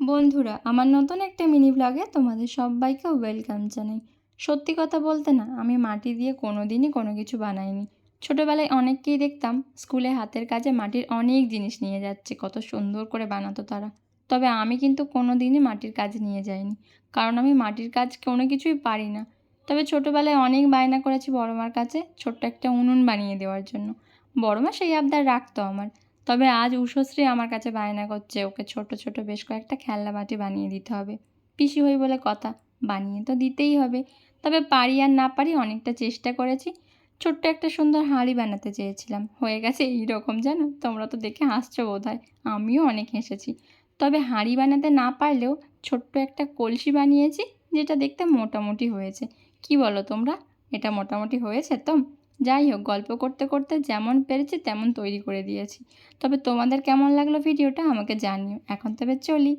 বন্ধুরা, আমার নতুন একটা মিনি ব্লগে তোমাদের সবাইকে ওয়েলকাম জানাই। সত্যি কথা বলতে না, আমি মাটি দিয়ে কোনোদিনই কোনো কিছু বানাইনি। ছোটোবেলায় অনেককেই দেখতাম স্কুলে হাতের কাজে মাটির অনেক জিনিস নিয়ে যাচ্ছে, কত সুন্দর করে বানাতো তারা। তবে আমি কিন্তু কোনো দিনই মাটির কাজ নিয়ে যাইনি, কারণ আমি মাটির কাজ কোনো কিছুই পারি না। তবে ছোটোবেলায় অনেক বায়না করেছি বড় মার কাছে ছোট্ট একটা উনুন বানিয়ে দেওয়ার জন্য। বড় মা সেই আবদার রাখতো আমার। তবে আজ উষশ্রী আমার কাছে বায়না করছে ওকে ছোট ছোট বেশ কয়েকটা খেলনা বাটি বানিয়ে দিতে হবে। পিসি হই বলে কথা, বানিয়ে তো দিতেই হবে। তবে পারি আর না পারি অনেকটা চেষ্টা করেছি। ছোট্ট একটা সুন্দর হাঁড়ি বানাতে চেয়েছিলাম, হয়ে গেছে এইরকম, জানো তোমরা তো দেখে হাসছো বোধহয়, আমিও অনেক হেসেছি। তবে হাঁড়ি বানাতে না পারলেও ছোট্ট একটা কলসি বানিয়েছি, যেটা দেখতে মোটামুটি হয়েছে। কি বলো তোমরা, এটা মোটামুটি হয়েছে তো? যাই হোক, গল্প করতে করতে যেমন পেরেছি তেমন তৈরি করে দিয়েছি। তবে তোমাদের কেমন লাগলো ভিডিওটা আমাকে জানিও। এখন তবে চলি।